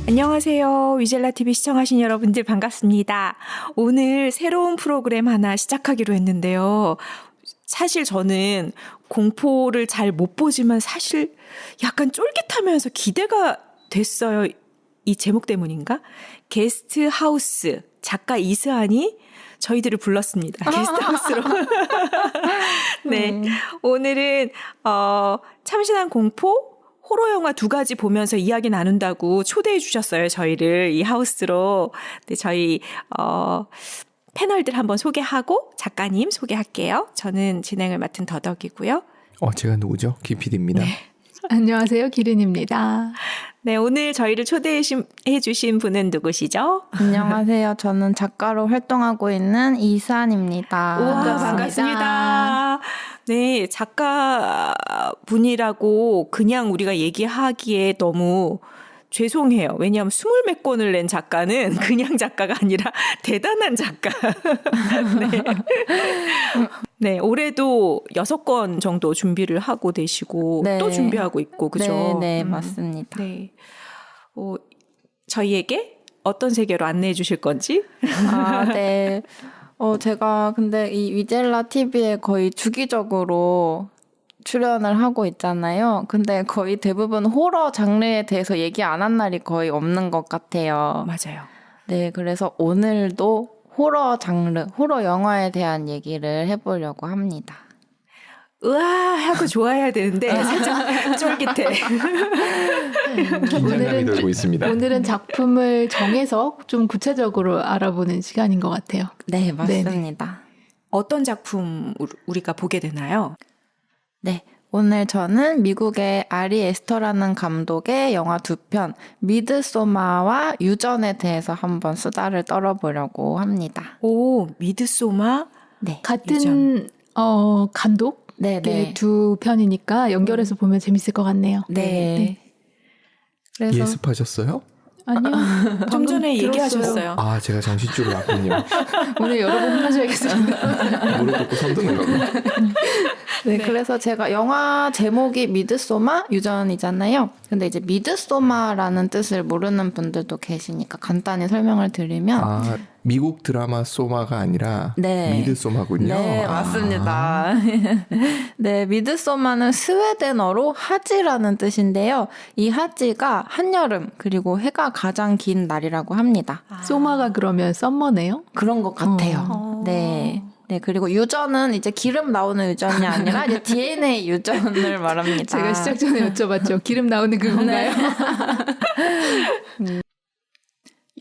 안녕하세요. 위젤라 TV 시청하신 여러분들 반갑습니다. 오늘 새로운 프로그램 하나 시작하기로 했는데요. 사실 저는 공포를 잘 못 보지만 사실 약간 쫄깃하면서 기대가 됐어요. 이 제목 때문인가? 게스트하우스 작가 이스안이 저희들을 불렀습니다. 게스트하우스로. 네. 오늘은 참신한 공포, 호러 영화 2가지 보면서 이야기 나눈다고 초대해 주셨어요. 저희를 이 하우스로. 네, 저희 패널들 한번 소개하고 작가님 소개할게요. 저는 진행을 맡은 더덕이고요. 제가 누구죠? 김PD입니다. 네. 안녕하세요. 기린입니다. 네, 오늘 저희를 초대해 주신 분은 누구시죠? 안녕하세요. 저는 작가로 활동하고 있는 이스안입니다. 우와, 반갑습니다. 네, 작가 분이라고 그냥 우리가 얘기하기에 너무 죄송해요. 왜냐하면 20몇 권을 낸 작가는 그냥 작가가 아니라 대단한 작가. 네. 네, 올해도 6권 정도 준비를 하고 되시고 네. 또 준비하고 있고, 그죠? 네, 맞습니다. 네. 저희에게 어떤 세계로 안내해 주실 건지? 네. 제가 근데 이 위젤라 TV에 거의 주기적으로 출연을 하고 있잖아요. 근데 거의 대부분 호러 장르에 대해서 얘기 안 한 날이 거의 없는 것 같아요. 맞아요. 네, 그래서 오늘도 호러 장르, 호러 영화에 대한 얘기를 해보려고 합니다. 으아 하고 좋아해야 되는데 살짝 쫄깃해. 긴장감이 돌고 있습니다. 오늘은 작품을 정해서 좀 구체적으로 알아보는 시간인 것 같아요. 네, 맞습니다. 어떤 작품 우리가 보게 되나요? 네, 오늘 저는 미국의 아리 에스터라는 감독의 영화 2편 미드소마와 유전에 대해서 한번 수다를 떨어보려고 합니다. 오, 미드소마? 네, 같은 감독? 네. 두 편이니까 연결해서 보면 재밌을 것 같네요. 네. 그래서 예습하셨어요? 아니요. 좀 전에 들었어요. 얘기하셨어요. 제가 정신줄을 놨군요. 오늘 여러 번 혼나셔야겠습니다. 무릎 꿇고 선두는 네, 그래서 제가 영화 제목이 미드소마 유전이잖아요. 근데 이제 미드소마라는 뜻을 모르는 분들도 계시니까 간단히 설명을 드리면 미국 드라마 소마가 아니라 네. 미드소마군요. 네, 맞습니다. 네, 미드소마는 스웨덴어로 하지라는 뜻인데요. 이 하지가 한여름 그리고 해가 가장 긴 날이라고 합니다. 소마가 그러면 썸머네요? 그런 것 같아요. 네. 네, 그리고 유전은 이제 기름 나오는 유전이 아니라 이제 DNA 유전을 말합니다. 제가 시작 전에 여쭤봤죠. 기름 나오는 그건가요?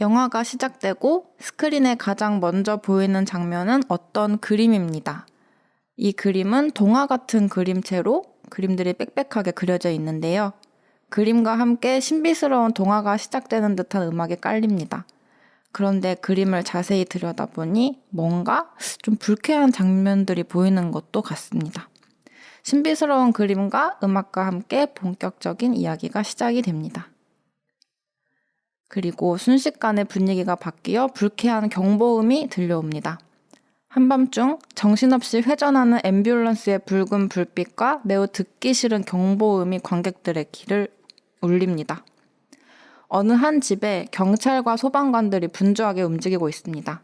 영화가 시작되고 스크린에 가장 먼저 보이는 장면은 어떤 그림입니다. 이 그림은 동화 같은 그림체로 그림들이 빽빽하게 그려져 있는데요. 그림과 함께 신비스러운 동화가 시작되는 듯한 음악이 깔립니다. 그런데 그림을 자세히 들여다보니 뭔가 좀 불쾌한 장면들이 보이는 것도 같습니다. 신비스러운 그림과 음악과 함께 본격적인 이야기가 시작이 됩니다. 그리고 순식간에 분위기가 바뀌어 불쾌한 경보음이 들려옵니다. 한밤중 정신없이 회전하는 앰뷸런스의 붉은 불빛과 매우 듣기 싫은 경보음이 관객들의 귀를 울립니다. 어느 한 집에 경찰과 소방관들이 분주하게 움직이고 있습니다.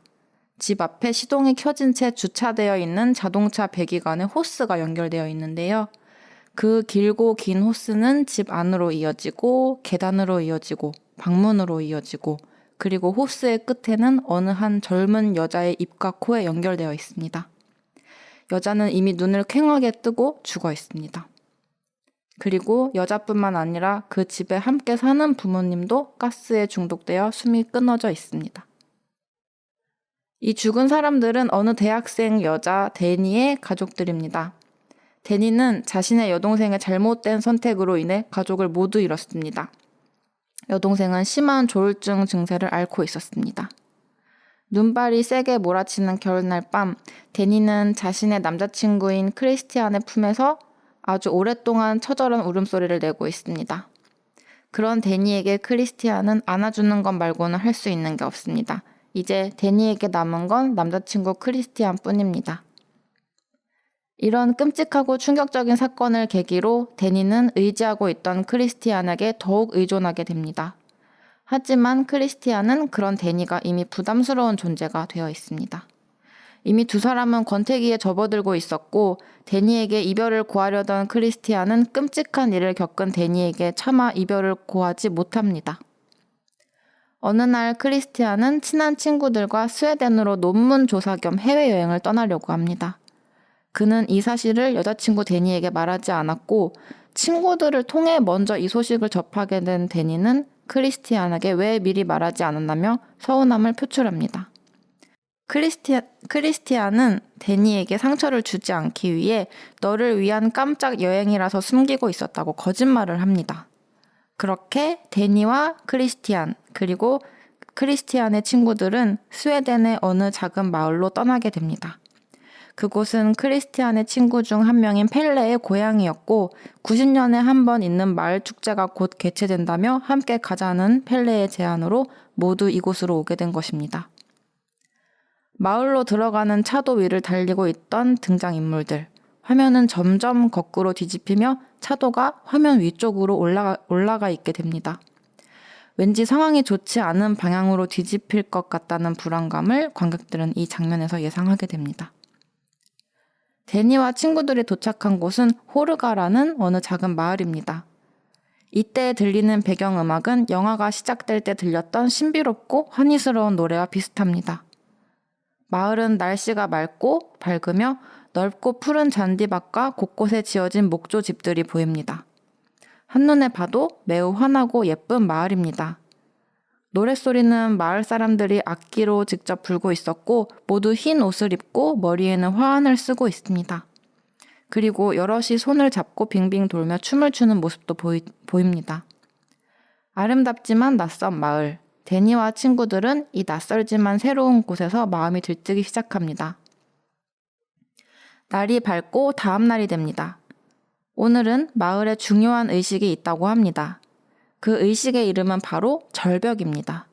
집 앞에 시동이 켜진 채 주차되어 있는 자동차 배기관에 호스가 연결되어 있는데요. 그 길고 긴 호스는 집 안으로 이어지고 계단으로 이어지고 방문으로 이어지고 그리고 호스의 끝에는 어느 한 젊은 여자의 입과 코에 연결되어 있습니다. 여자는 이미 눈을 퀭하게 뜨고 죽어 있습니다. 그리고 여자뿐만 아니라 그 집에 함께 사는 부모님도 가스에 중독되어 숨이 끊어져 있습니다. 이 죽은 사람들은 어느 대학생 여자 데니의 가족들입니다. 데니는 자신의 여동생의 잘못된 선택으로 인해 가족을 모두 잃었습니다. 여동생은 심한 조울증 증세를 앓고 있었습니다. 눈발이 세게 몰아치는 겨울날 밤, 데니는 자신의 남자친구인 크리스티안의 품에서 아주 오랫동안 처절한 울음소리를 내고 있습니다. 그런 데니에게 크리스티안은 안아주는 것 말고는 할 수 있는 게 없습니다. 이제 데니에게 남은 건 남자친구 크리스티안 뿐입니다. 이런 끔찍하고 충격적인 사건을 계기로 데니는 의지하고 있던 크리스티안에게 더욱 의존하게 됩니다. 하지만 크리스티안은 그런 데니가 이미 부담스러운 존재가 되어 있습니다. 이미 두 사람은 권태기에 접어들고 있었고 데니에게 이별을 고하려던 크리스티안은 끔찍한 일을 겪은 데니에게 차마 이별을 고하지 못합니다. 어느 날 크리스티안은 친한 친구들과 스웨덴으로 논문 조사 겸 해외여행을 떠나려고 합니다. 그는 이 사실을 여자친구 데니에게 말하지 않았고 친구들을 통해 먼저 이 소식을 접하게 된 데니는 크리스티안에게 왜 미리 말하지 않았나며 서운함을 표출합니다. 크리스티안은 데니에게 상처를 주지 않기 위해 너를 위한 깜짝 여행이라서 숨기고 있었다고 거짓말을 합니다. 그렇게 데니와 크리스티안 그리고 크리스티안의 친구들은 스웨덴의 어느 작은 마을로 떠나게 됩니다. 그곳은 크리스티안의 친구 중 한 명인 펠레의 고향이었고 90년에 한 번 있는 마을 축제가 곧 개최된다며 함께 가자는 펠레의 제안으로 모두 이곳으로 오게 된 것입니다. 마을로 들어가는 차도 위를 달리고 있던 등장인물들. 화면은 점점 거꾸로 뒤집히며 차도가 화면 위쪽으로 올라가 있게 됩니다. 왠지 상황이 좋지 않은 방향으로 뒤집힐 것 같다는 불안감을 관객들은 이 장면에서 예상하게 됩니다. 데니와 친구들이 도착한 곳은 호르가라는 어느 작은 마을입니다. 이때 들리는 배경음악은 영화가 시작될 때 들렸던 신비롭고 환희스러운 노래와 비슷합니다. 마을은 날씨가 맑고 밝으며 넓고 푸른 잔디밭과 곳곳에 지어진 목조 집들이 보입니다. 한눈에 봐도 매우 환하고 예쁜 마을입니다. 노랫소리는 마을 사람들이 악기로 직접 불고 있었고 모두 흰 옷을 입고 머리에는 화환을 쓰고 있습니다. 그리고 여럿이 손을 잡고 빙빙 돌며 춤을 추는 모습도 보입니다. 아름답지만 낯선 마을. 데니와 친구들은 이 낯설지만 새로운 곳에서 마음이 들뜨기 시작합니다. 날이 밝고 다음 날이 됩니다. 오늘은 마을에 중요한 의식이 있다고 합니다. 그 의식의 이름은 바로 절벽입니다.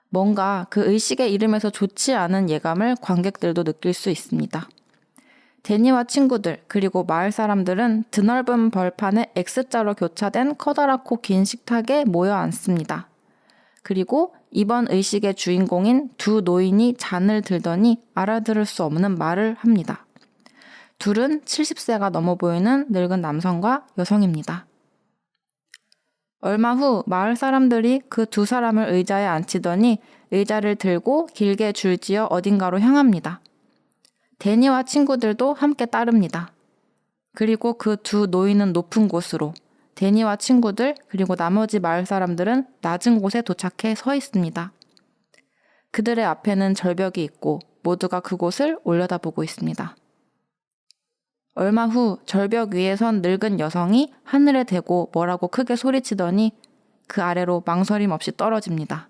뭔가 그 의식의 이름에서 좋지 않은 예감을 관객들도 느낄 수 있습니다. 데니와 친구들 그리고 마을 사람들은 드넓은 벌판에 X자로 교차된 커다랗고 긴 식탁에 모여 앉습니다. 그리고 이번 의식의 주인공인 두 노인이 잔을 들더니 알아들을 수 없는 말을 합니다. 둘은 70세가 넘어 보이는 늙은 남성과 여성입니다. 얼마 후 마을 사람들이 그 두 사람을 의자에 앉히더니 의자를 들고 길게 줄지어 어딘가로 향합니다. 데니와 친구들도 함께 따릅니다. 그리고 그 두 노인은 높은 곳으로, 데니와 친구들 그리고 나머지 마을 사람들은 낮은 곳에 도착해 서 있습니다. 그들의 앞에는 절벽이 있고 모두가 그곳을 올려다보고 있습니다. 얼마 후 절벽 위에 선 늙은 여성이 하늘에 대고 뭐라고 크게 소리치더니 그 아래로 망설임 없이 떨어집니다.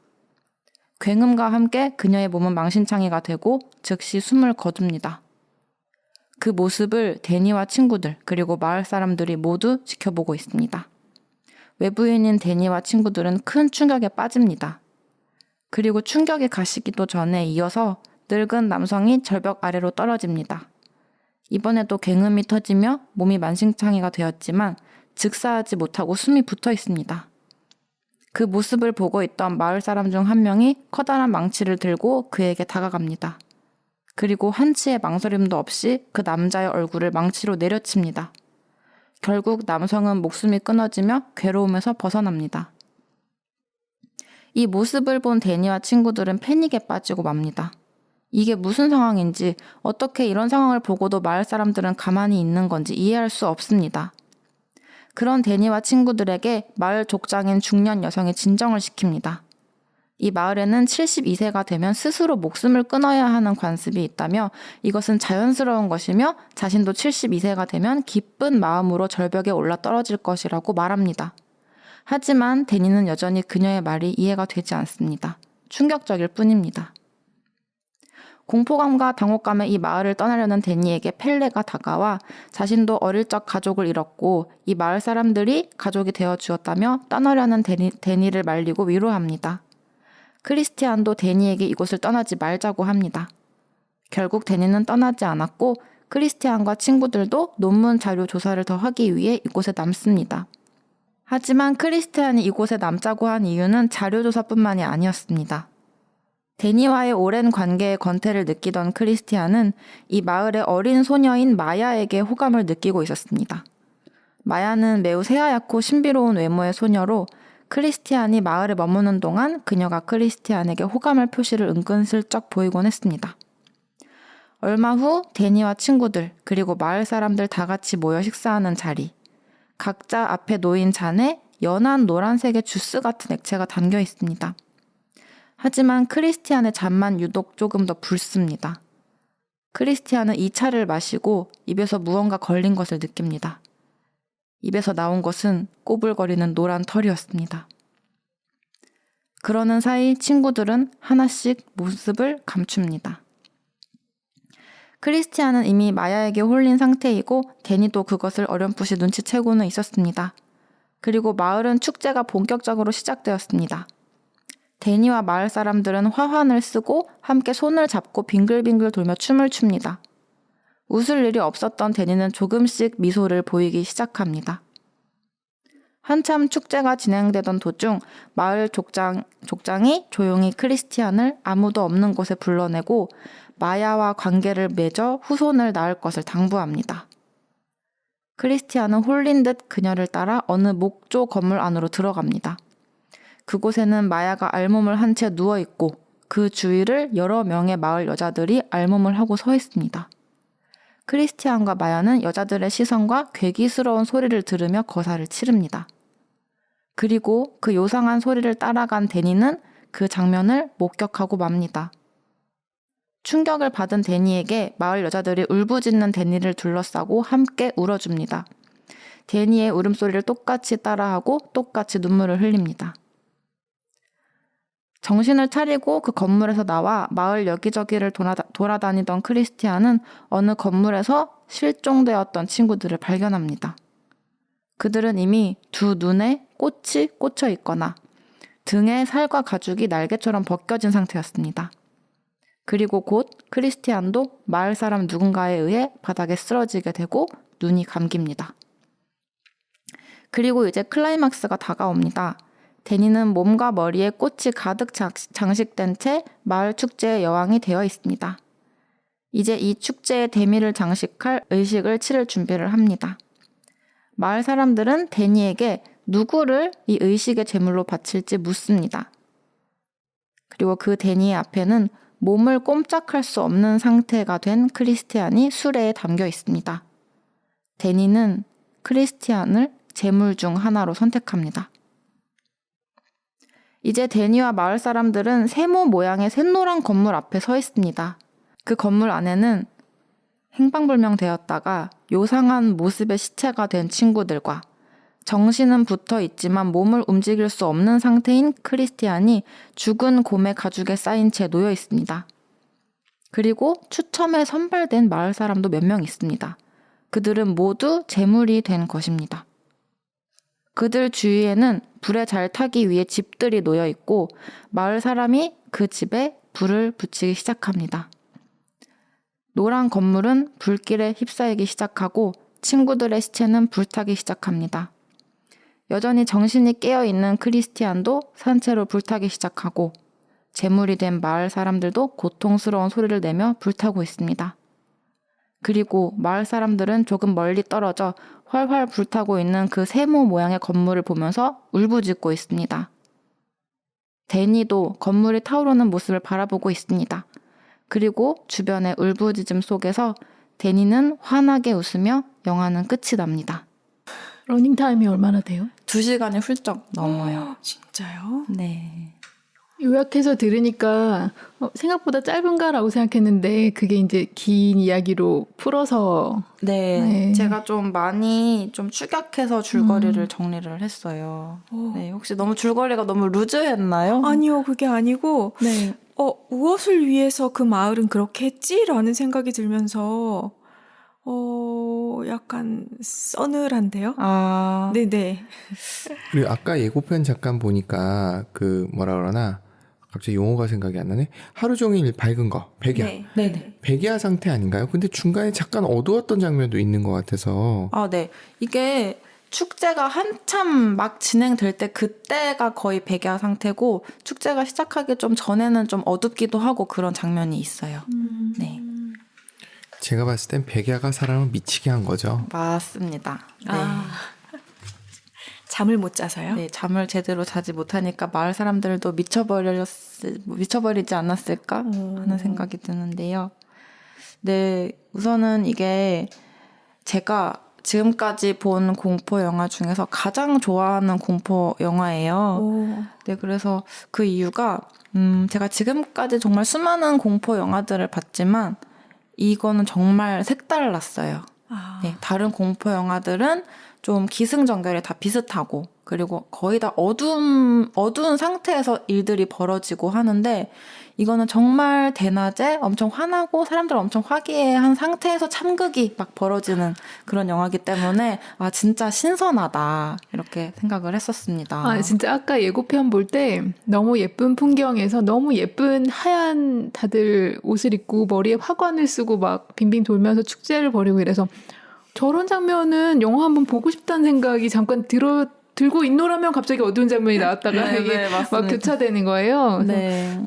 굉음과 함께 그녀의 몸은 망신창이가 되고 즉시 숨을 거둡니다. 그 모습을 데니와 친구들 그리고 마을 사람들이 모두 지켜보고 있습니다. 외부인인 데니와 친구들은 큰 충격에 빠집니다. 그리고 충격이 가시기도 전에 이어서 늙은 남성이 절벽 아래로 떨어집니다. 이번에도 굉음이 터지며 몸이 만신창이가 되었지만 즉사하지 못하고 숨이 붙어 있습니다. 그 모습을 보고 있던 마을 사람 중 한 명이 커다란 망치를 들고 그에게 다가갑니다. 그리고 한치의 망설임도 없이 그 남자의 얼굴을 망치로 내려칩니다. 결국 남성은 목숨이 끊어지며 괴로움에서 벗어납니다. 이 모습을 본 데니와 친구들은 패닉에 빠지고 맙니다. 이게 무슨 상황인지, 어떻게 이런 상황을 보고도 마을 사람들은 가만히 있는 건지 이해할 수 없습니다. 그런 데니와 친구들에게 마을 족장인 중년 여성이 진정을 시킵니다. 이 마을에는 72세가 되면 스스로 목숨을 끊어야 하는 관습이 있다며 이것은 자연스러운 것이며 자신도 72세가 되면 기쁜 마음으로 절벽에 올라 떨어질 것이라고 말합니다. 하지만 데니는 여전히 그녀의 말이 이해가 되지 않습니다. 충격적일 뿐입니다. 공포감과 당혹감에 이 마을을 떠나려는 데니에게 펠레가 다가와 자신도 어릴 적 가족을 잃었고 이 마을 사람들이 가족이 되어 주었다며 떠나려는 데니를 말리고 위로합니다. 크리스티안도 데니에게 이곳을 떠나지 말자고 합니다. 결국 데니는 떠나지 않았고 크리스티안과 친구들도 논문 자료 조사를 더 하기 위해 이곳에 남습니다. 하지만 크리스티안이 이곳에 남자고 한 이유는 자료조사뿐만이 아니었습니다. 데니와의 오랜 관계의 권태를 느끼던 크리스티안은 이 마을의 어린 소녀인 마야에게 호감을 느끼고 있었습니다. 마야는 매우 새하얗고 신비로운 외모의 소녀로 크리스티안이 마을에 머무는 동안 그녀가 크리스티안에게 호감을 표시를 은근슬쩍 보이곤 했습니다. 얼마 후 데니와 친구들 그리고 마을 사람들 다 같이 모여 식사하는 자리. 각자 앞에 놓인 잔에 연한 노란색의 주스 같은 액체가 담겨 있습니다. 하지만 크리스티안의 잔만 유독 조금 더 붉습니다. 크리스티안은 이 차를 마시고 입에서 무언가 걸린 것을 느낍니다. 입에서 나온 것은 꼬불거리는 노란 털이었습니다. 그러는 사이 친구들은 하나씩 모습을 감춥니다. 크리스티안은 이미 마야에게 홀린 상태이고 데니도 그것을 어렴풋이 눈치채고는 있었습니다. 그리고 마을은 축제가 본격적으로 시작되었습니다. 데니와 마을 사람들은 화환을 쓰고 함께 손을 잡고 빙글빙글 돌며 춤을 춥니다. 웃을 일이 없었던 데니는 조금씩 미소를 보이기 시작합니다. 한참 축제가 진행되던 도중 마을 족장이 조용히 크리스티안을 아무도 없는 곳에 불러내고 마야와 관계를 맺어 후손을 낳을 것을 당부합니다. 크리스티안은 홀린 듯 그녀를 따라 어느 목조 건물 안으로 들어갑니다. 그곳에는 마야가 알몸을 한 채 누워있고 그 주위를 여러 명의 마을 여자들이 알몸을 하고 서 있습니다. 크리스티안과 마야는 여자들의 시선과 괴기스러운 소리를 들으며 거사를 치릅니다. 그리고 그 요상한 소리를 따라간 데니는 그 장면을 목격하고 맙니다. 충격을 받은 데니에게 마을 여자들이 울부짖는 데니를 둘러싸고 함께 울어줍니다. 데니의 울음소리를 똑같이 따라하고 똑같이 눈물을 흘립니다. 정신을 차리고 그 건물에서 나와 마을 여기저기를 돌아다니던 크리스티안은 어느 건물에서 실종되었던 친구들을 발견합니다. 그들은 이미 두 눈에 꽃이 꽂혀 있거나 등에 살과 가죽이 날개처럼 벗겨진 상태였습니다. 그리고 곧 크리스티안도 마을 사람 누군가에 의해 바닥에 쓰러지게 되고 눈이 감깁니다. 그리고 이제 클라이막스가 다가옵니다. 데니는 몸과 머리에 꽃이 가득 장식된 채 마을 축제의 여왕이 되어 있습니다. 이제 이 축제의 대미를 장식할 의식을 치를 준비를 합니다. 마을 사람들은 데니에게 누구를 이 의식의 제물로 바칠지 묻습니다. 그리고 그 데니의 앞에는 몸을 꼼짝할 수 없는 상태가 된 크리스티안이 수레에 담겨 있습니다. 데니는 크리스티안을 제물 중 하나로 선택합니다. 이제 데니와 마을 사람들은 세모 모양의 샛노란 건물 앞에 서 있습니다. 그 건물 안에는 행방불명되었다가 요상한 모습의 시체가 된 친구들과 정신은 붙어 있지만 몸을 움직일 수 없는 상태인 크리스티안이 죽은 곰의 가죽에 쌓인 채 놓여 있습니다. 그리고 추첨에 선발된 마을 사람도 몇 명 있습니다. 그들은 모두 제물이 된 것입니다. 그들 주위에는 불에 잘 타기 위해 집들이 놓여 있고 마을 사람이 그 집에 불을 붙이기 시작합니다. 노란 건물은 불길에 휩싸이기 시작하고 친구들의 시체는 불타기 시작합니다. 여전히 정신이 깨어있는 크리스티안도 산채로 불타기 시작하고 제물이 된 마을 사람들도 고통스러운 소리를 내며 불타고 있습니다. 그리고 마을 사람들은 조금 멀리 떨어져 활활 불타고 있는 그 세모 모양의 건물을 보면서 울부짖고 있습니다. 데니도 건물이 타오르는 모습을 바라보고 있습니다. 그리고 주변의 울부짖음 속에서 데니는 환하게 웃으며 영화는 끝이 납니다. 러닝타임이 얼마나 돼요? 2시간이 훌쩍 넘어요. 진짜요? 네. 요약해서 들으니까 생각보다 짧은가라고 생각했는데 그게 이제 긴 이야기로 풀어서 네. 제가 좀 많이 좀 축약해서 줄거리를 정리를 했어요. 오. 네. 혹시 너무 줄거리가 너무 루즈했나요? 아니요, 그게 아니고, 네. 무엇을 위해서 그 마을은 그렇게 했지라는 생각이 들면서, 약간 서늘한데요? 아. 네네. 그리고 아까 예고편 잠깐 보니까 그 뭐라 그러나 갑자기 용어가 생각이 안 나네. 하루 종일 밝은 거, 백야. 네. 네네. 백야 상태 아닌가요? 근데 중간에 잠깐 어두웠던 장면도 있는 것 같아서. 아, 네. 이게 축제가 한참 막 진행될 때 그때가 거의 백야 상태고 축제가 시작하기 좀 전에는 좀 어둡기도 하고 그런 장면이 있어요. 네. 제가 봤을 땐 백야가 사람을 미치게 한 거죠. 맞습니다. 네. 잠을 못 자서요? 네, 잠을 제대로 자지 못하니까 마을 사람들도 미쳐버리지 않았을까 하는 생각이 드는데요. 네, 우선은 이게 제가 지금까지 본 공포 영화 중에서 가장 좋아하는 공포 영화예요. 네, 그래서 그 이유가 제가 지금까지 정말 수많은 공포 영화들을 봤지만 이거는 정말 색달랐어요. 네, 다른 공포 영화들은 좀 기승전결이 다 비슷하고 그리고 거의 다 어두운 상태에서 일들이 벌어지고 하는데 이거는 정말 대낮에 엄청 화나고 사람들 엄청 화기애애한 상태에서 참극이 막 벌어지는 그런 영화이기 때문에 아 진짜 신선하다 이렇게 생각을 했었습니다. 아, 진짜 아까 예고편 볼 때 너무 예쁜 풍경에서 너무 예쁜 하얀 다들 옷을 입고 머리에 화관을 쓰고 막 빙빙 돌면서 축제를 벌이고 이래서 저런 장면은 영화 한번 보고 싶다는 생각이 잠깐 들고 있노라면 갑자기 어두운 장면이 나왔다가 네, 이게 네, 막 맞습니다. 교차되는 거예요. 그래서 네.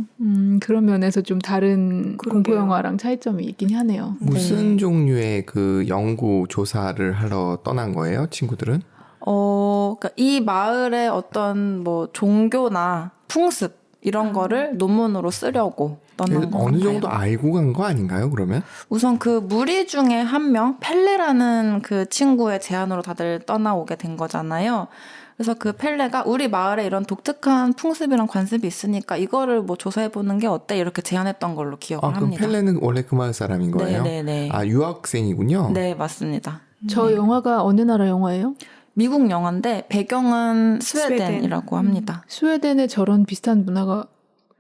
그런 면에서 좀 다른 그러게요. 공포 영화랑 차이점이 있긴 하네요. 무슨 종류의 그 연구 조사를 하러 떠난 거예요, 친구들은? 그러니까 이 마을의 어떤 뭐 종교나 풍습 이런 거를 논문으로 쓰려고 떠난 거 어느 같아요. 정도 알고 간 거 아닌가요, 그러면? 우선 그 무리 중에 한 명, 펠레라는 그 친구의 제안으로 다들 떠나오게 된 거잖아요. 그래서 그 펠레가 우리 마을에 이런 독특한 풍습이랑 관습이 있으니까 이거를 뭐 조사해보는 게 어때? 이렇게 제안했던 걸로 기억을 아, 그럼 합니다. 펠레는 원래 그 마을 사람인 거예요? 네네네. 아, 유학생이군요? 네, 맞습니다. 저 영화가 어느 나라 영화예요? 미국 영화인데 배경은 스웨덴이라고 합니다. 스웨덴에 저런 비슷한 문화가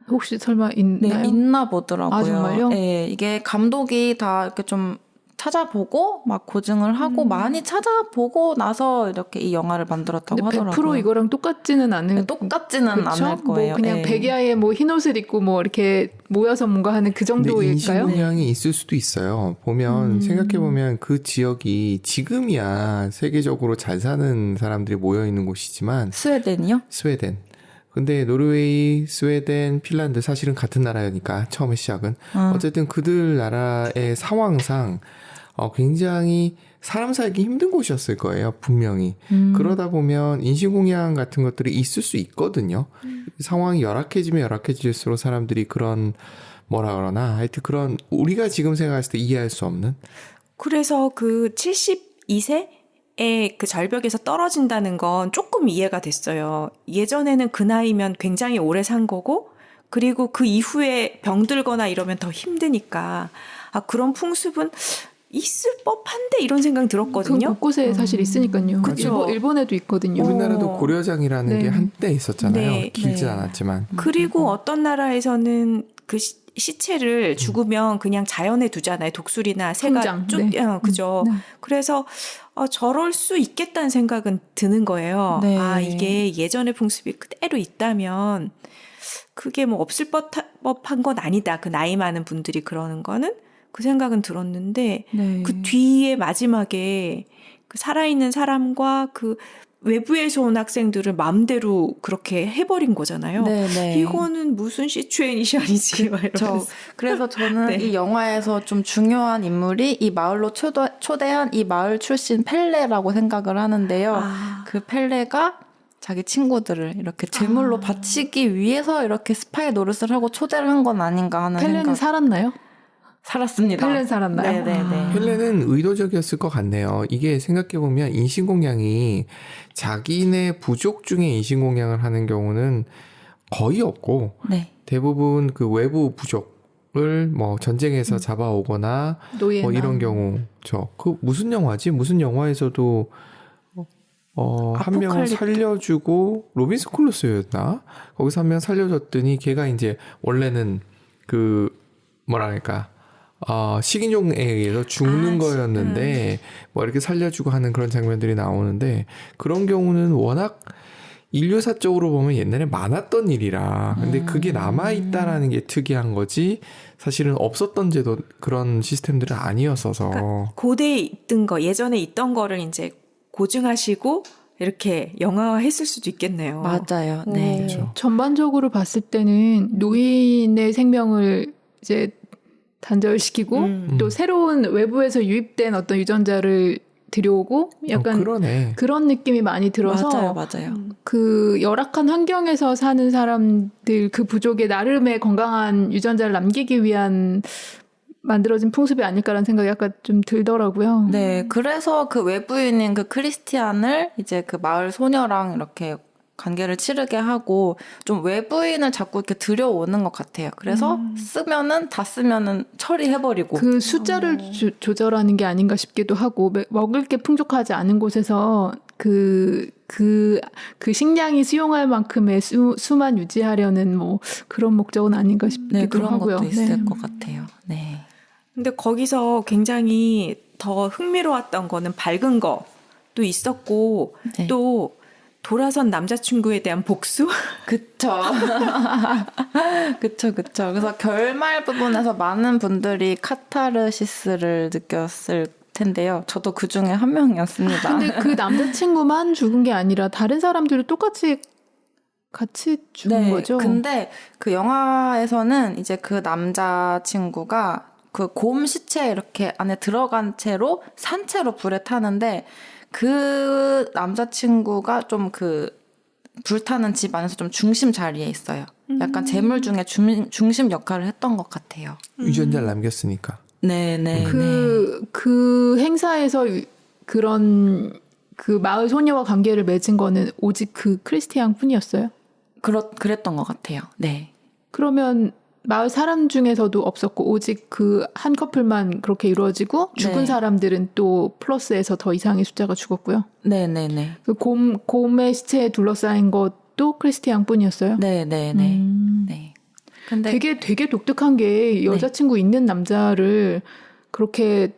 혹시 설마 있나요? 네, 있나 보더라고요. 아, 정말요? 네, 이게 감독이 다 이렇게 좀 찾아보고 막 고증을 하고 많이 찾아보고 나서 이렇게 이 영화를 만들었다고 근데 하더라고요. 100% 이거랑 똑같지는 않을 네, 똑같지는 그쵸? 않을 거예요. 뭐 그냥 예. 백야에 뭐 흰옷을 입고 뭐 이렇게 모여서 뭔가 하는 그 근데 정도일까요? 인신공양이 있을 수도 있어요. 보면 생각해보면 그 지역이 지금이야 세계적으로 잘 사는 사람들이 모여 있는 곳이지만 스웨덴이요? 스웨덴. 근데 노르웨이, 스웨덴, 핀란드 사실은 같은 나라니까 처음에 시작은 어쨌든 그들 나라의 상황상 굉장히 사람 살기 힘든 곳이었을 거예요, 분명히. 그러다 보면 인신공양 같은 것들이 있을 수 있거든요. 상황이 열악해지면 열악해질수록 사람들이 그런 뭐라 그러나 하여튼 그런 우리가 지금 생각했을 때 이해할 수 없는 그래서 그 72세의 그 절벽에서 떨어진다는 건 조금 이해가 됐어요. 예전에는 그 나이면 굉장히 오래 산 거고, 그리고 그 이후에 병들거나 이러면 더 힘드니까, 아, 그런 풍습은 있을 법한데 이런 생각 그 들었거든요. 곳곳에 사실 있으니까요. 그쵸. 일본에도 있거든요. 우리나라도 고려장이라는 네. 게 한때 있었잖아요. 네. 길진 네. 않았지만. 그리고 어떤 나라에서는 그 시체를 죽으면 그냥 자연에 두잖아요. 독수리나 새가 풍장. 쫓, 네. 그죠. 네. 그래서 저럴 수 있겠다는 생각은 드는 거예요. 네. 아, 이게 예전의 풍습이 그대로 있다면 그게 뭐 없을 법한 건 아니다. 그 나이 많은 분들이 그러는 거는 그 생각은 들었는데 네. 그 뒤에 마지막에 그 살아있는 사람과 그 외부에서 온 학생들을 마음대로 그렇게 해버린 거잖아요. 네. 이거는 무슨 시츄에이션이지? 막 이러면서. 그래서 저는 네. 이 영화에서 좀 중요한 인물이 이 마을로 초대한 이 마을 출신 펠레라고 생각을 하는데요. 아. 그 펠레가 자기 친구들을 이렇게 제물로 바치기 위해서 이렇게 스파이 노릇을 하고 초대를 한 건 아닌가 하는 펠레는 생각. 살았나요? 살았습니다. 펠레는 살았나요? 네네네. 헬레는 의도적이었을 것 같네요. 이게 생각해보면 인신공양이 자기네 부족 중에 인신공양을 하는 경우는 거의 없고 네. 대부분 그 외부 부족을 뭐 전쟁에서 잡아오거나 노예. 뭐 이런 경우 그 무슨 영화지? 무슨 영화에서도 한 명 아포칼립토. 살려주고 로빈스 클루소였나? 거기서 한 명 살려줬더니 걔가 이제 원래는 그 뭐랄까 식인종에 의해서 죽는 거였는데 뭐 이렇게 살려주고 하는 그런 장면들이 나오는데 그런 경우는 워낙 인류사적으로 보면 옛날에 많았던 일이라 근데 그게 남아있다라는 게 특이한 거지 사실은 없었던 제도 그런 시스템들은 아니었어서 그러니까 고대에 있던 거, 예전에 있던 거를 이제 고증하시고 이렇게 영화화했을 수도 있겠네요. 맞아요. 네. 그렇죠. 전반적으로 봤을 때는 노인의 생명을 이제 단절시키고 또 새로운 외부에서 유입된 어떤 유전자를 들여오고 약간 그러네. 그런 느낌이 많이 들어서 맞아요. 그 열악한 환경에서 사는 사람들 그 부족의 나름의 건강한 유전자를 남기기 위한 만들어진 풍습이 아닐까라는 생각이 약간 좀 들더라고요. 네, 그래서 그 외부인인 그 크리스티안을 이제 그 마을 소녀랑 이렇게 관계를 치르게 하고 좀 외부인을 자꾸 이렇게 들여오는 것 같아요. 그래서 다 쓰면은 처리해버리고. 그 숫자를 조절하는 게 아닌가 싶기도 하고 먹을 게 풍족하지 않은 곳에서 그 식량이 수용할 만큼의 수만 유지하려는 뭐 그런 목적은 아닌가 싶기도 네, 그런 하고요. 것도 있을 것 같아요. 네. 근데 거기서 굉장히 더 흥미로웠던 거는 밝은 것도 있었고 네. 또 돌아선 남자친구에 대한 복수? 그쵸. 그쵸. 그래서 결말 부분에서 많은 분들이 카타르시스를 느꼈을 텐데요. 저도 그 중에 한 명이었습니다. 근데 그 남자친구만 죽은 게 아니라 다른 사람들도 똑같이 같이 죽은 거죠? 근데 그 영화에서는 이제 그 남자친구가 그 곰 시체 이렇게 안에 들어간 채로 산채로 불에 타는데 그 남자친구가 좀 그 불타는 집 안에서 좀 중심 자리에 있어요. 약간 재물 중에 중심 역할을 했던 것 같아요. 유전자를 남겼으니까. 네. 그 행사에서 그런 그 마을 소녀와 관계를 맺은 거는 오직 그 크리스티안 뿐이었어요? 그랬던 것 같아요. 네. 그러면 마을 사람 중에서도 없었고 오직 그 한 커플만 그렇게 이루어지고 죽은 네. 사람들은 또 플러스해서 더 이상의 숫자가 죽었고요. 네네네. 그 곰의 시체에 둘러싸인 것도 크리스티안 뿐이었어요? 네네네. 네. 근데 되게 독특한 게 여자친구 있는 남자를 그렇게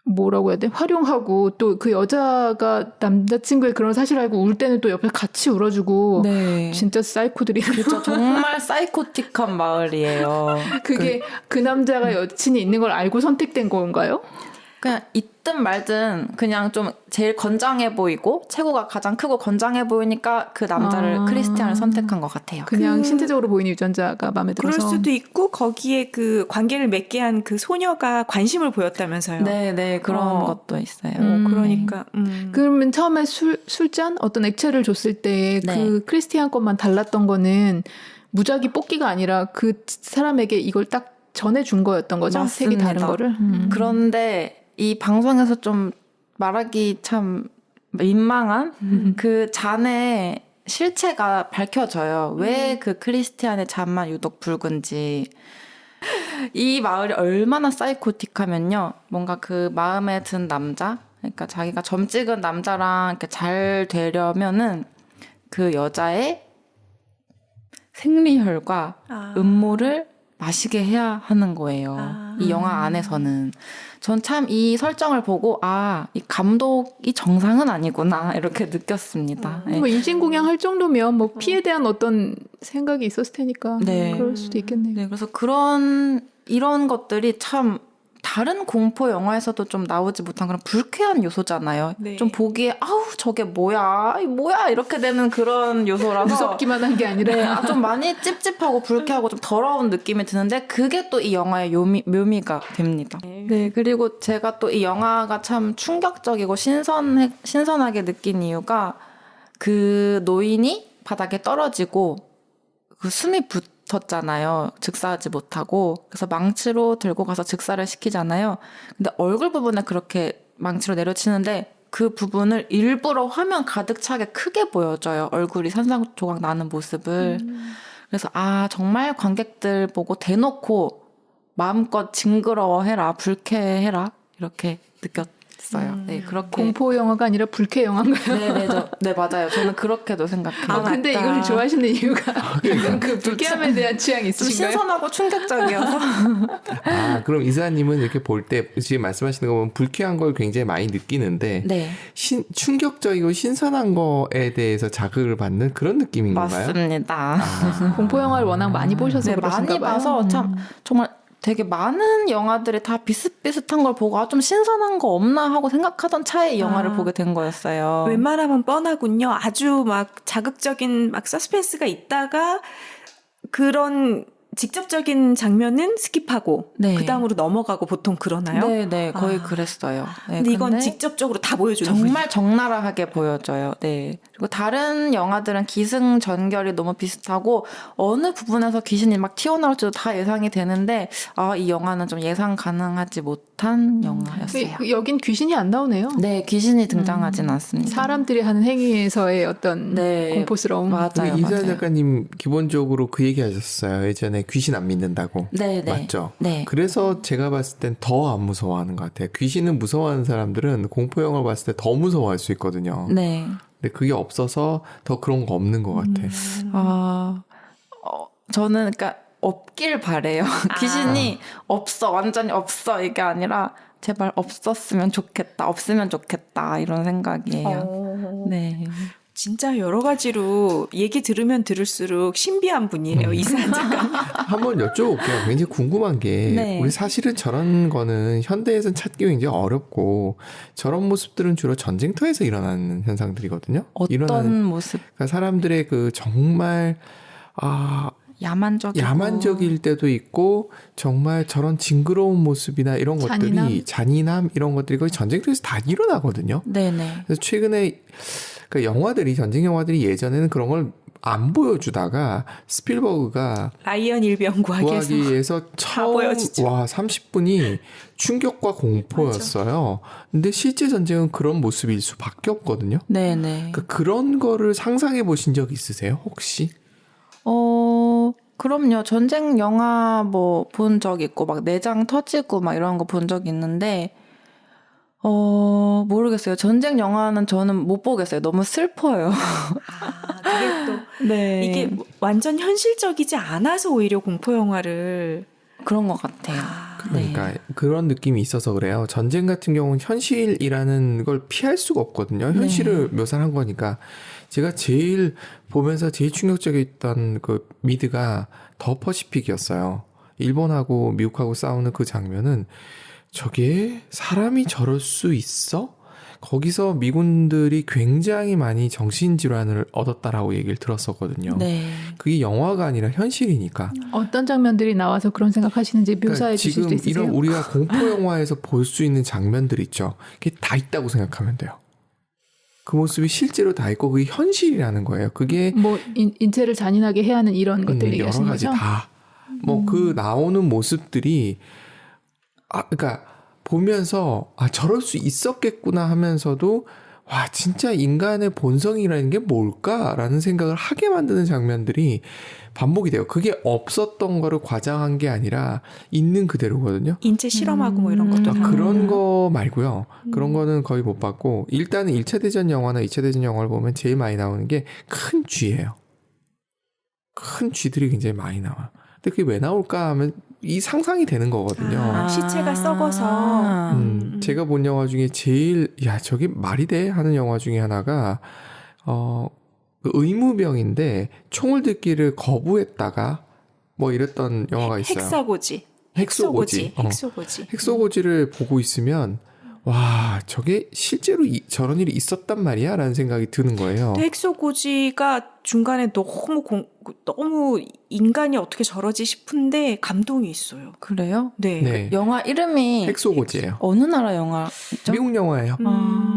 뭐라고 해야 돼? 활용하고 또 그 여자가 남자친구의 그런 사실을 알고 울 때는 또 옆에 같이 울어주고 네. 진짜 사이코들이 그렇죠. 정말 사이코틱한 마을이에요. 그게 그 남자가 여친이 있는 걸 알고 선택된 건가요? 그냥 있든 말든 그냥 좀 제일 건장해 보이고 체구가 가장 크고 건장해 보이니까 그 남자를 크리스티안을 선택한 것 같아요. 그냥 신체적으로 보이는 유전자가 마음에 들어서. 그럴 수도 있고 거기에 그 관계를 맺게 한 그 소녀가 관심을 보였다면서요. 네, 그런 것도 있어요. 그러니까 그러면 처음에 술잔 어떤 액체를 줬을 때 그 크리스티안 것만 달랐던 거는 무작위 뽑기가 아니라 그 사람에게 이걸 딱 전해준 거였던 거죠? 맞습니다. 색이 다른 거를? 그런데 이 방송에서 좀 말하기 참 민망한 그 잔의 실체가 밝혀져요. 왜 그 크리스티안의 잔만 유독 붉은지. 이 마을이 얼마나 사이코틱하면요. 뭔가 그 마음에 든 남자, 그러니까 자기가 점 찍은 남자랑 이렇게 잘 되려면은 그 여자의 생리혈과 음모를 마시게 해야 하는 거예요. 이 영화 안에서는. 전 참 이 설정을 보고 이 감독이 정상은 아니구나 이렇게 느꼈습니다. 네. 뭐 인신공양 할 정도면 뭐 피에 대한 어떤 생각이 있었을 테니까 그럴 수도 있겠네요. 네, 그래서 이런 것들이 참 다른 공포 영화에서도 좀 나오지 못한 그런 불쾌한 요소잖아요. 네. 좀 보기에 저게 뭐야 이렇게 되는 그런 요소라서 무섭기만 한 게 아니라 좀 많이 찝찝하고 불쾌하고 좀 더러운 느낌이 드는데 그게 또 이 영화의 묘미가 됩니다. 네, 그리고 제가 또 이 영화가 참 충격적이고 신선하게 느낀 이유가 그 노인이 바닥에 떨어지고 그 숨이 붙었잖아요. 즉사하지 못하고. 그래서 망치로 들고 가서 즉사를 시키잖아요. 근데 얼굴 부분에 그렇게 망치로 내려치는데 그 부분을 일부러 화면 가득 차게 크게 보여줘요. 얼굴이 산산조각 나는 모습을. 그래서 정말 관객들 보고 대놓고 마음껏 징그러워해라, 불쾌해라 이렇게 느꼈어요. 네, 그렇게 공포 영화가 아니라 불쾌 영화인가요? 네, 맞아요. 저는 그렇게도 생각해요. 근데 이걸 좋아하시는 이유가 약간 그 불쾌함에 대한 취향이 좀 있으신가요? 신선하고 충격적이어서. 그럼 이사님은 이렇게 볼 때 지금 말씀하시는 거 보면 불쾌한 걸 굉장히 많이 느끼는데 네, 충격적이고 신선한 거에 대해서 자극을 받는 그런 느낌인 건가요? 맞습니다. 공포 영화를 워낙 많이 보셔서 네, 그러신가 많이 봐요. 봐서 참 정말 되게 많은 영화들이 다 비슷비슷한 걸 보고 좀 신선한 거 없나 하고 생각하던 차에 이 영화를 보게 된 거였어요. 웬만하면 뻔하군요. 아주 막 자극적인 막 서스펜스가 있다가 그런 직접적인 장면은 스킵하고 네. 그 다음으로 넘어가고 보통 그러나요? 네, 거의 그랬어요. 네, 근데 이건 근데 직접적으로 다 보여주는 정말 적나라하게 보여져요. 네. 그리고 다른 영화들은 기승전결이 너무 비슷하고 어느 부분에서 귀신이 막 튀어나올지도 다 예상이 되는데 이 영화는 좀 예상 가능하지 못한 영화였어요. 여긴 귀신이 안 나오네요. 네, 귀신이 등장하진 않습니다. 사람들이 하는 행위에서의 어떤 네, 공포스러움. 맞아요. 이사연 맞아요. 작가님 기본적으로 그 얘기 하셨어요. 예전에 귀신 안 믿는다고. 네, 네. 맞죠? 네. 그래서 제가 봤을 땐 더 안 무서워하는 것 같아요. 귀신은 무서워하는 사람들은 공포 영화를 봤을 때 더 무서워할 수 있거든요. 네. 근데 그게 없어서 더 그런 거 없는 것 같아. 저는 그러니까 없길 바래요. 귀신이 없어, 완전히 없어 이게 아니라 제발 없었으면 좋겠다, 없으면 좋겠다 이런 생각이에요. 네. 진짜 여러 가지로 얘기 들으면 들을수록 신비한 분이에요. 이사연 작가. 한번 여쭤볼게요. 굉장히 궁금한 게 네. 우리 사실은 저런 거는 현대에선 찾기 굉장히 어렵고 저런 모습들은 주로 전쟁터에서 일어나는 현상들이거든요. 어떤 모습? 그러니까 사람들의 그 정말 야만적이고 야만적일 때도 있고 정말 저런 징그러운 모습이나 이런 것들이 잔인함 이런 것들이 거의 전쟁터에서 다 일어나거든요. 네네. 그래서 최근에 그 영화들이 전쟁 영화들이 예전에는 그런 걸 안 보여주다가 스필버그가 라이언 일병 구하기에서 구하기에서 처음 보여주죠. 와 30분이 충격과 공포였어요. 근데 실제 전쟁은 그런 모습일 수밖에 없거든요. 네네. 그러니까 그런 거를 상상해 보신 적 있으세요? 혹시? 그럼요. 전쟁 영화 뭐 본 적 있고 막 내장 터지고 막 이런 거 본 적 있는데 모르겠어요. 전쟁 영화는 저는 못 보겠어요. 너무 슬퍼요. 그게 또 네. 이게 완전 현실적이지 않아서 오히려 공포 영화를 그런 것 같아요. 그러니까 그런 느낌이 있어서 그래요. 전쟁 같은 경우는 현실이라는 걸 피할 수가 없거든요. 현실을 묘사한 거니까. 제가 제일 보면서 제일 충격적이었던 그 미드가 더 퍼시픽이었어요. 일본하고 미국하고 싸우는 그 장면은 저게 사람이 저럴 수 있어? 거기서 미군들이 굉장히 많이 정신질환을 얻었다라고 얘기를 들었었거든요. 네. 그게 영화가 아니라 현실이니까. 어떤 장면들이 나와서 그런 생각하시는지 묘사해 주실 수 지금 있으세요? 이런 우리가 공포 영화에서 볼 수 있는 장면들 있죠. 그게 다 있다고 생각하면 돼요. 그 모습이 실제로 다 있고 그게 현실이라는 거예요. 그게 뭐 인체를 잔인하게 해야 하는 이런 것들 여러 얘기하시는 가지 거죠? 다. 뭐 그 나오는 모습들이 그러니까 보면서 저럴 수 있었겠구나 하면서도 와 진짜 인간의 본성이라는 게 뭘까라는 생각을 하게 만드는 장면들이 반복이 돼요. 그게 없었던 거를 과장한 게 아니라 있는 그대로거든요. 인체 실험하고 뭐 이런 것도 다 그런 거 말고요. 그런 거는 거의 못 봤고 일단은 1차 대전 영화나 2차 대전 영화를 보면 제일 많이 나오는 게 큰 쥐예요. 큰 쥐들이 굉장히 많이 나와요. 근데 그게 왜 나올까 하면 이 상상이 되는 거거든요. 시체가 썩어서 제가 본 영화 중에 제일 저게 말이 돼 하는 영화 중에 하나가 그 의무병인데 총을 듣기를 거부했다가 뭐 이랬던 영화가 있어요. 핵사고지. 핵소고지. 핵소고지를 보고 있으면 와 저게 실제로 저런 일이 있었단 말이야 라는 생각이 드는 거예요. 핵소고지가 중간에 너무 인간이 어떻게 저러지 싶은데 감동이 있어요. 그래요? 네. 영화 이름이 핵소고지예요. 어느 나라 영화죠? 미국 영화예요.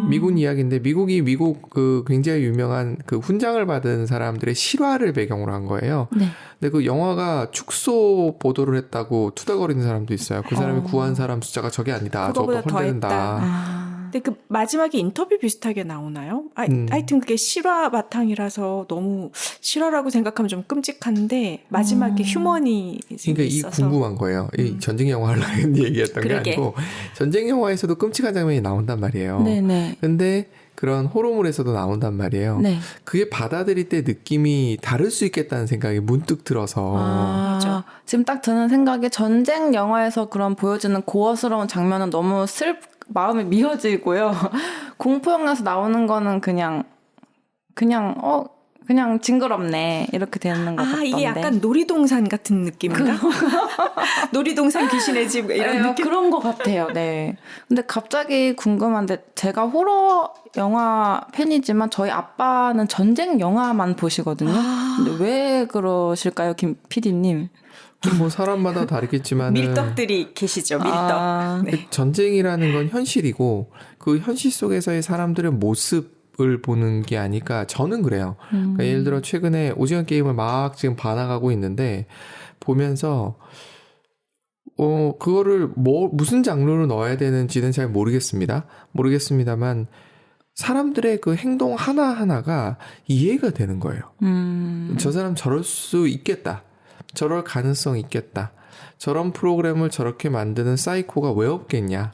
미국 이야기인데 미국 그 굉장히 유명한 그 훈장을 받은 사람들의 실화를 배경으로 한 거예요. 네. 근데 그 영화가 축소 보도를 했다고 투덜거리는 사람도 있어요. 그 사람이 구한 사람 숫자가 저게 아니다. 그거보다 저보다 혼내는다. 근데 그 마지막에 인터뷰 비슷하게 나오나요? 하여튼 그게 실화 바탕이라서 너무 실화라고 생각하면 좀 끔찍한데 마지막에 휴머니 그러니까 있어서 궁금한 거예요. 이 전쟁 영화 하려는 얘기였던 그러게. 게 아니고 전쟁 영화에서도 끔찍한 장면이 나온단 말이에요. 네네. 근데 그런 호러물에서도 나온단 말이에요. 네. 그게 받아들일 때 느낌이 다를 수 있겠다는 생각이 문득 들어서 맞아. 지금 딱 드는 생각이 전쟁 영화에서 그런 보여지는 고어스러운 장면은 너무 마음이 미어지고요. 공포 영화에서 나오는 거는 그냥 그냥 징그럽네 이렇게 되는 것 같던데. 이게 약간 놀이동산 같은 느낌인가? 놀이동산 귀신의 집 이런 느낌? 그런 것 같아요. 네. 근데 갑자기 궁금한데 제가 호러 영화 팬이지만 저희 아빠는 전쟁 영화만 보시거든요. 근데 왜 그러실까요, 김 PD님? 뭐 사람마다 다르겠지만 밀떡들이 계시죠. 밀떡. 네. 전쟁이라는 건 현실이고 그 현실 속에서의 사람들의 모습을 보는 게 아닐까 저는 그래요. 그러니까 예를 들어 최근에 오징어 게임을 막 지금 봐나가고 있는데 보면서 그거를 무슨 장르로 넣어야 되는지는 잘 모르겠습니다만 사람들의 그 행동 하나하나가 이해가 되는 거예요. 저 사람 저럴 수 있겠다. 저럴 가능성이 있겠다. 저런 프로그램을 저렇게 만드는 사이코가 왜 없겠냐.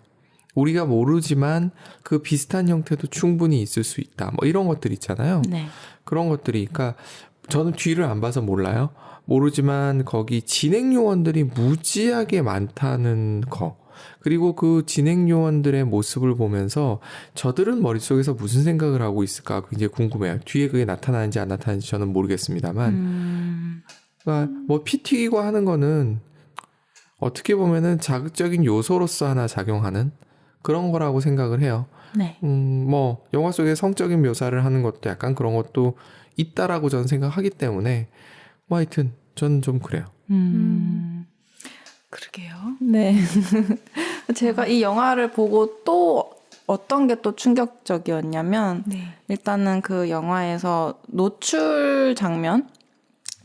우리가 모르지만 그 비슷한 형태도 충분히 있을 수 있다. 뭐 이런 것들 있잖아요. 네. 그런 것들이 그러니까 저는 뒤를 안 봐서 몰라요. 모르지만 거기 진행 요원들이 무지하게 많다는 거. 그리고 그 진행 요원들의 모습을 보면서 저들은 머릿속에서 무슨 생각을 하고 있을까 굉장히 궁금해요. 뒤에 그게 나타나는지 안 나타나는지 저는 모르겠습니다만. 그러니까 뭐 피 튀기고 하는 거는 어떻게 보면은 자극적인 요소로서 하나 작용하는 그런 거라고 생각을 해요. 네. 뭐 영화 속에 성적인 묘사를 하는 것도 약간 그런 것도 있다라고 저는 생각하기 때문에 뭐 하여튼 저는 좀 그래요. 그러게요. 네. 제가 이 영화를 보고 또 어떤 게 또 충격적이었냐면 네. 일단은 그 영화에서 노출 장면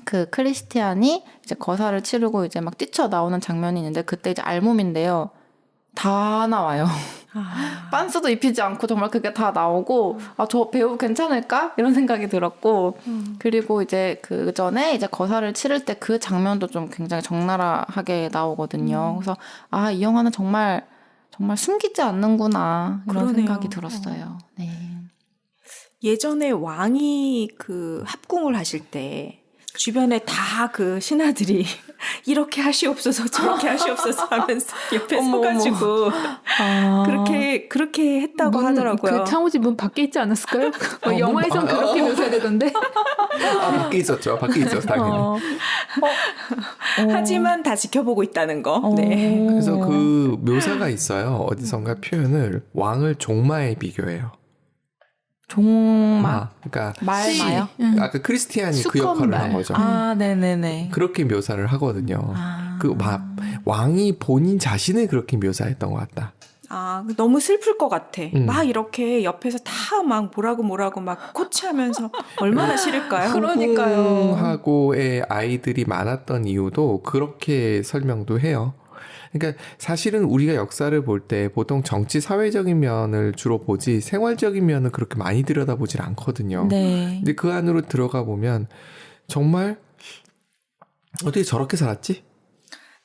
그 크리스티안이 이제 거사를 치르고 이제 막 뛰쳐나오는 장면이 있는데 그때 이제 알몸인데요. 다 나와요. 빤스도 입히지 않고 정말 그게 다 나오고 저 배우 괜찮을까? 이런 생각이 들었고 그리고 이제 그 전에 이제 거사를 치를 때 그 장면도 좀 굉장히 적나라하게 나오거든요. 그래서 이 영화는 정말 숨기지 않는구나 이런 그러네요. 생각이 들었어요. 네. 예전에 왕이 그 합궁을 하실 때 주변에 다 그 신하들이 이렇게 하시옵소서 저렇게 하시옵소서 하면서 옆에 어머, 서가지고 그렇게 했다고 하더라고요. 그 창호지 문 밖에 있지 않았을까요? 영화에선 그렇게 묘사되던데. 밖에 있었죠. 밖에 있었어 당연히. 하지만 다 지켜보고 있다는 거. 네. 그래서 그 묘사가 있어요. 어디선가 표현을 왕을 종마에 비교해요. 종마? 그러니까 말마요? 아까 크리스티안이 그 역할을 한 거죠. 네네네. 그렇게 묘사를 하거든요. 왕이 본인 자신을 그렇게 묘사했던 것 같다. 너무 슬플 것 같아. 막 이렇게 옆에서 다 막 뭐라고 막 코치하면서 얼마나 싫을까요? 그러니까요. 하고의 아이들이 많았던 이유도 그렇게 설명도 해요. 그러니까 사실은 우리가 역사를 볼 때 보통 정치 사회적인 면을 주로 보지 생활적인 면을 그렇게 많이 들여다보질 않거든요. 네. 근데 그 안으로 들어가 보면 정말 어떻게 저렇게 살았지?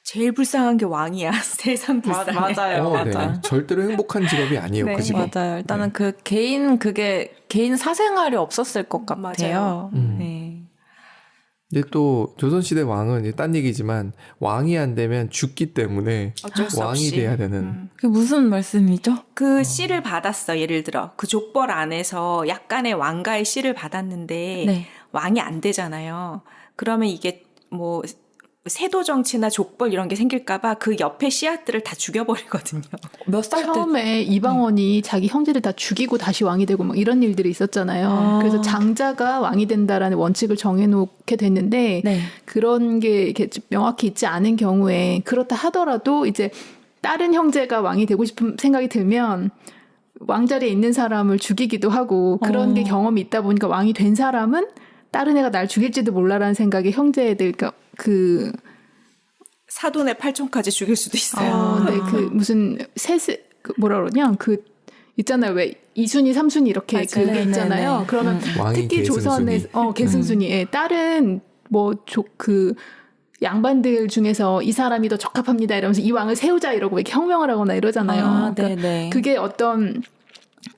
제일 불쌍한 게 왕이야. 세상 불쌍해. 맞아요. 맞아요. 네. 절대로 행복한 직업이 아니에요. 네, 그 직업. 맞아요. 일단은 그 개인 사생활이 없었을 것 같아요. 네. 근데 또 조선시대 왕은 딴 얘기지만 왕이 안 되면 죽기 때문에 어쩔 수 왕이 없이. 돼야 되는. 그게 무슨 말씀이죠? 그 씨를 받았어. 예를 들어 그 족벌 안에서 약간의 왕가의 씨를 받았는데 네. 왕이 안 되잖아요. 그러면 이게 뭐 세도 정치나 족벌 이런 게 생길까봐 그 옆에 씨앗들을 다 죽여버리거든요. 몇 살 때? 처음에 이방원이 자기 형제를 다 죽이고 다시 왕이 되고 막 이런 일들이 있었잖아요. 그래서 장자가 왕이 된다라는 원칙을 정해놓게 됐는데 네. 그런 게 이렇게 명확히 있지 않은 경우에 그렇다 하더라도 이제 다른 형제가 왕이 되고 싶은 생각이 들면 왕자리에 있는 사람을 죽이기도 하고 그런 게 경험이 있다 보니까 왕이 된 사람은 다른 애가 날 죽일지도 몰라라는 생각에 형제들 그 사돈의 팔촌까지 죽일 수도 있어요. 네, 그 무슨 뭐라 그러냐 그 있잖아요 왜 2순위 3순위 이렇게 맞아요. 그게 있잖아요. 네네네. 그러면 왕이 특히 조선의 계승순위 다른 그 양반들 중에서 이 사람이 더 적합합니다 이러면서 이 왕을 세우자 이러고 이렇게 혁명을 하거나 이러잖아요. 그러니까 네네. 그게 어떤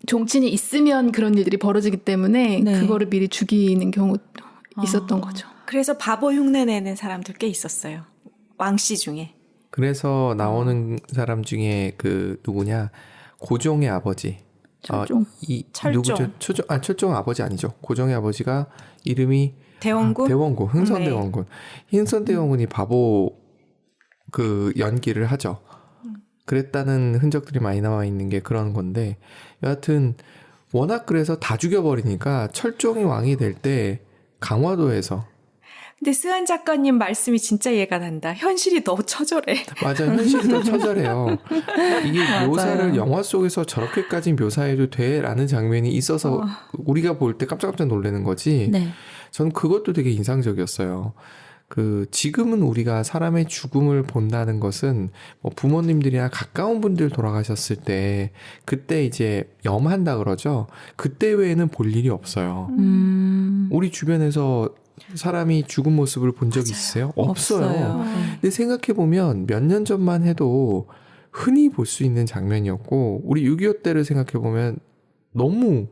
종친이 있으면 그런 일들이 벌어지기 때문에 네. 그거를 미리 죽이는 경우 있었던 거죠. 그래서 바보 흉내 내는 사람들 꽤 있었어요. 왕씨 중에. 그래서 나오는 사람 중에 그 누구냐 고종의 아버지 이 철종. 누구죠? 철종 아버지 아니죠. 고정의 아버지가 이름이 대원군? 대원군, 흥선대원군. 네. 흥선대원군이 바보 그 연기를 하죠. 그랬다는 흔적들이 많이 나와 있는 게 그런 건데, 여하튼 워낙 그래서 다 죽여버리니까 철종이 왕이 될 때 강화도에서 근데 스한 작가님 말씀이 진짜 이해가 난다. 현실이 너무 처절해. 맞아, 현실이 더 처절해요. 이게 맞아요. 묘사를 영화 속에서 저렇게까지 묘사해도 돼라는 장면이 있어서 우리가 볼 때 깜짝깜짝 놀라는 거지. 네. 저는 그것도 되게 인상적이었어요. 지금은 우리가 사람의 죽음을 본다는 것은 뭐 부모님들이나 가까운 분들 돌아가셨을 때 그때 이제 염한다 그러죠. 그때 외에는 볼 일이 없어요. 우리 주변에서 사람이 죽은 모습을 본 적 있어요? 없어요. 근데 생각해보면 몇 년 전만 해도 흔히 볼 수 있는 장면이었고, 우리 6.25 때를 생각해보면 너무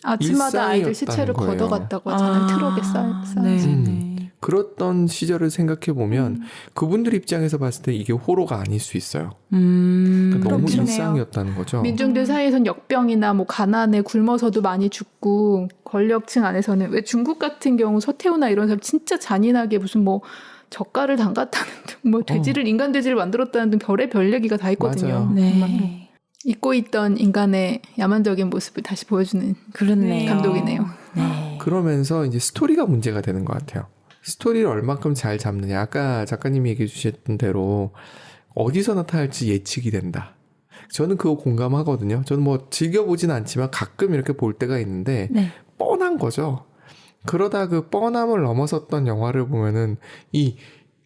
아침마다 아이들 시체를 거예요. 걷어갔다고 하잖아요. 트럭에 쌓여서. 네. 그랬던 시절을 생각해보면 그분들 입장에서 봤을 때 이게 호러가 아닐 수 있어요. 음. 너무 그렇긴 해요. 일상이었다는 거죠. 민중들 사이에선 역병이나 뭐 가난에 굶어서도 많이 죽고, 권력층 안에서는 왜 중국 같은 경우 서태후나 이런 사람 진짜 잔인하게 무슨 뭐 젓갈을 담갔다는 등, 뭐 돼지를 인간 돼지를 만들었다는 등 별의별 얘기가 다 있거든요. 맞아요. 네. 잊고 있던 인간의 야만적인 모습을 다시 보여주는 그렇네요. 감독이네요. 네. 그러면서 이제 스토리가 문제가 되는 것 같아요. 스토리를 얼만큼 잘 잡느냐. 아까 작가님이 얘기해 주셨던 대로 어디서 나타날지 예측이 된다. 저는 그거 공감하거든요. 저는 뭐 즐겨보진 않지만 가끔 이렇게 볼 때가 있는데 네. 뻔한 거죠. 그러다 그 뻔함을 넘어섰던 영화를 보면은 이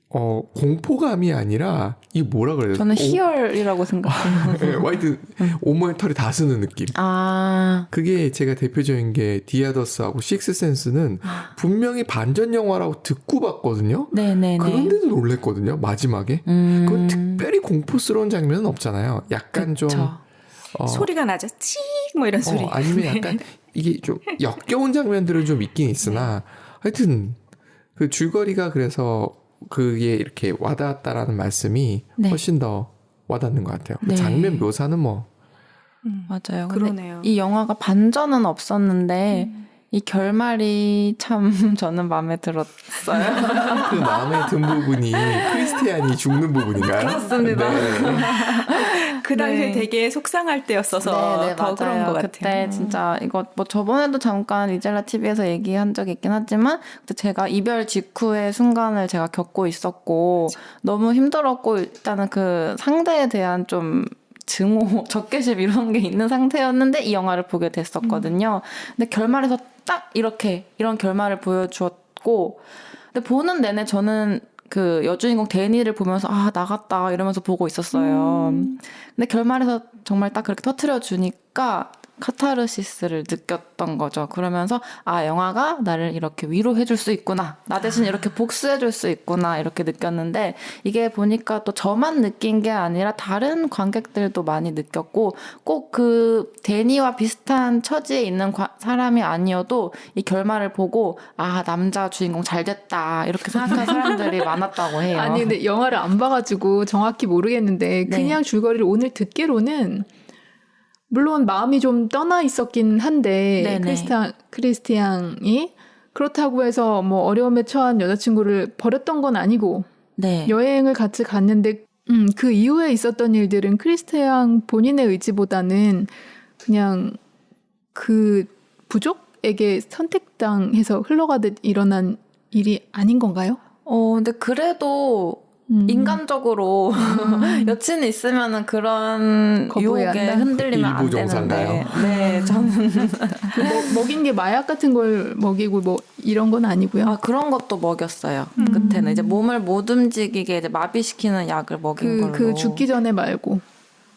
공포감이 아니라 이 뭐라 그래야 되나? 저는 희열이라고 생각해요. 와이드 온몸에 털이 다 쓰는 느낌. 아. 그게 제가 대표적인 게 디아더스하고 식스센스는 분명히 반전 영화라고 듣고 봤거든요. 네네네. 그런데도 놀랬거든요. 마지막에. 그건 특별히 공포스러운 장면은 없잖아요. 약간 좀 그쵸. 소리가 나죠. 칙! 뭐 이런 소리. 아니면 약간 이게 좀 역겨운 장면들은 좀 있긴 있으나 하여튼 그 줄거리가 그래서 그게 이렇게 와닿았다라는 말씀이 네. 훨씬 더 와닿는 것 같아요. 그 네. 장면 묘사는 뭐 맞아요. 근데 그러네요. 이 영화가 반전은 없었는데 이 결말이 참 저는 마음에 들었어요. 그 마음에 든 부분이 크리스티안이 죽는 부분인가요? 그렇습니다. 네. 그 당시에 네. 되게 속상할 때였어서 더 그런 것 같아요. 그때 진짜 이거 뭐 저번에도 잠깐 리젤라 TV에서 얘기한 적이 있긴 하지만 그때 제가 이별 직후의 순간을 제가 겪고 있었고 너무 힘들었고 일단은 그 상대에 대한 좀 증오, 적개심 이런 게 있는 상태였는데 이 영화를 보게 됐었거든요. 근데 결말에서 딱 이런 결말을 보여주었고 근데 보는 내내 저는 그 여주인공 데니를 보면서 나갔다 이러면서 보고 있었어요. 근데 결말에서 정말 딱 그렇게 터트려 주니까 카타르시스를 느꼈던 거죠. 그러면서 영화가 나를 이렇게 위로해줄 수 있구나. 나 대신 이렇게 복수해줄 수 있구나. 이렇게 느꼈는데 이게 보니까 또 저만 느낀 게 아니라 다른 관객들도 많이 느꼈고 꼭 그 데니와 비슷한 처지에 있는 사람이 아니어도 이 결말을 보고 남자 주인공 잘 됐다. 이렇게 생각하는 사람들이 많았다고 해요. 아니 근데 영화를 안 봐가지고 정확히 모르겠는데 네. 그냥 줄거리를 오늘 듣기로는 물론 마음이 좀 떠나 있었긴 한데 네네. 크리스티앙이 그렇다고 해서 뭐 어려움에 처한 여자친구를 버렸던 건 아니고 네. 여행을 같이 갔는데 그 이후에 있었던 일들은 크리스티앙 본인의 의지보다는 그냥 그 부족에게 선택당해서 흘러가듯 일어난 일이 아닌 건가요? 근데 그래도 인간적으로 여친이 있으면은 그런 거부해야 유혹에 한다? 흔들리면 안 일부 되는데. 정상가요? 네, 저는 먹인 게 마약 같은 걸 먹이고 뭐 이런 건 아니고요. 그런 것도 먹였어요. 끝에는 이제 몸을 못 움직이게 이제 마비시키는 약을 먹인 걸로. 그 죽기 전에 말고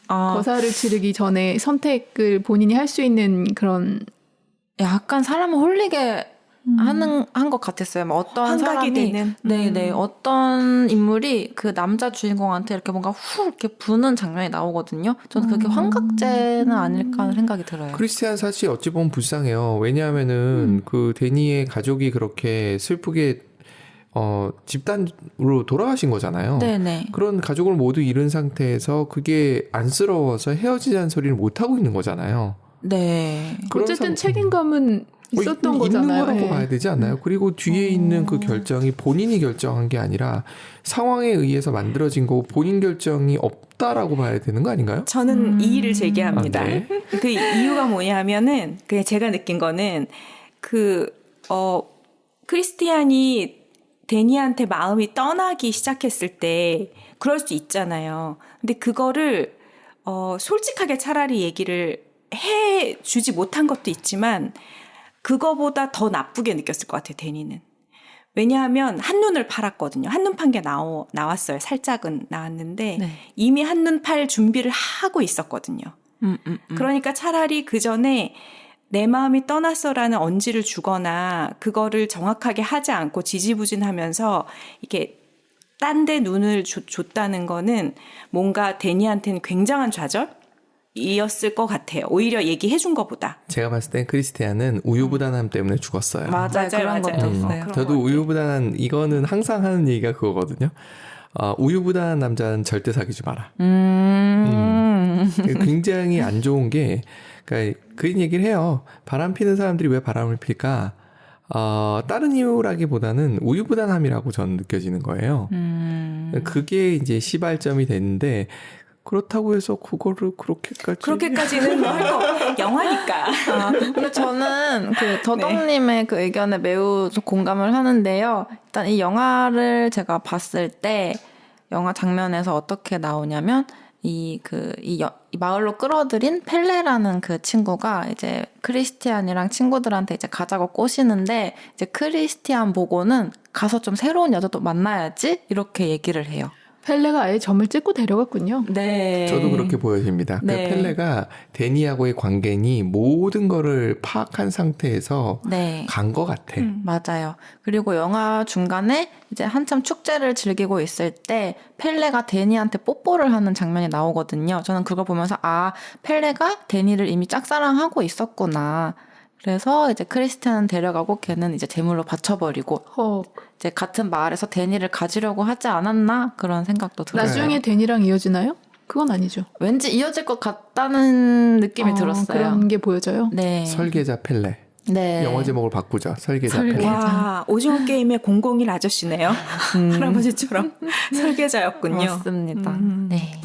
거사를 치르기 전에 선택을 본인이 할 수 있는 그런 약간 사람을 홀리게 한 것 같았어요. 뭐 어떤 환각이 사람이 되는. 네네 어떤 인물이 그 남자 주인공한테 이렇게 뭔가 후 이렇게 부는 장면이 나오거든요. 저는 그게 환각제는 아닐까 하는 생각이 들어요. 크리스티안 사실 어찌 보면 불쌍해요. 왜냐하면은 그 데니의 가족이 그렇게 슬프게 집단으로 돌아가신 거잖아요. 네네. 그런 가족을 모두 잃은 상태에서 그게 안쓰러워서 헤어지자는 소리를 못 하고 있는 거잖아요. 네. 그런 어쨌든 상- 책임감은 있었던 있는 거잖아요. 거라고 예. 봐야 되지 않나요? 그리고 뒤에 있는 그 결정이 본인이 결정한 게 아니라 상황에 의해서 만들어진 거고 본인 결정이 없다라고 봐야 되는 거 아닌가요? 저는 이의를 제기합니다. 아, 네. 그 이유가 뭐냐면은 그냥 제가 느낀 거는 크리스티안이 데니한테 마음이 떠나기 시작했을 때 그럴 수 있잖아요. 근데 그거를 솔직하게 차라리 얘기를 해 주지 못한 것도 있지만 그거보다 더 나쁘게 느꼈을 것 같아요, 데니는. 왜냐하면 한눈을 팔았거든요. 한눈 판 게 나왔어요. 살짝은 나왔는데 네. 이미 한눈 팔 준비를 하고 있었거든요. 그러니까 차라리 그 전에 내 마음이 떠났어라는 언지를 주거나 그거를 정확하게 하지 않고 지지부진하면서 이렇게 딴 데 눈을 줬다는 거는 뭔가 데니한테는 굉장한 좌절이었을 것 같아요. 오히려 얘기해 준 것보다. 제가 봤을 땐 크리스티안은 우유부단함 때문에 죽었어요. 맞아요. 그런 것도 맞아요. 있어요. 그런 저도 것 같아요. 우유부단한 이거는 항상 하는 얘기가 그거거든요. 우유부단한 남자는 절대 사귀지 마라. 굉장히 안 좋은 게 그러니까 그런 얘기를 해요. 바람 피는 사람들이 왜 바람을 필까? 다른 이유라기보다는 우유부단함이라고 저는 느껴지는 거예요. 그게 이제 시발점이 됐는데 그렇다고 해서 그거를 그렇게까지는 할 거 영화니까. 근데 저는 그 더덕님의 그 의견에 매우 좀 공감을 하는데요. 일단 이 영화를 제가 봤을 때 영화 장면에서 어떻게 나오냐면 이 마을로 끌어들인 펠레라는 그 친구가 이제 크리스티안이랑 친구들한테 이제 가자고 꼬시는데 이제 크리스티안 보고는 가서 좀 새로운 여자도 만나야지 이렇게 얘기를 해요. 펠레가 아예 점을 찍고 데려갔군요. 네. 저도 그렇게 보여집니다. 네. 그 펠레가 데니하고의 관계니 모든 거를 파악한 상태에서 네. 간 것 같아. 맞아요. 그리고 영화 중간에 이제 한참 축제를 즐기고 있을 때 펠레가 데니한테 뽀뽀를 하는 장면이 나오거든요. 저는 그걸 보면서 펠레가 데니를 이미 짝사랑하고 있었구나. 그래서 이제 크리스티안은 데려가고 걔는 이제 제물로 바쳐버리고 이제 같은 마을에서 데니를 가지려고 하지 않았나 그런 생각도 들어요. 나중에 데니랑 이어지나요? 그건 아니죠. 왠지 이어질 것 같다는 느낌이 들었어요. 그런 게 보여져요. 네. 설계자 펠레. 네. 영화 제목을 바꾸죠. 설계자 설계자. 펠레. 와, 오징어 게임의 001 아저씨네요. 할아버지처럼 설계자였군요. 맞습니다. 네.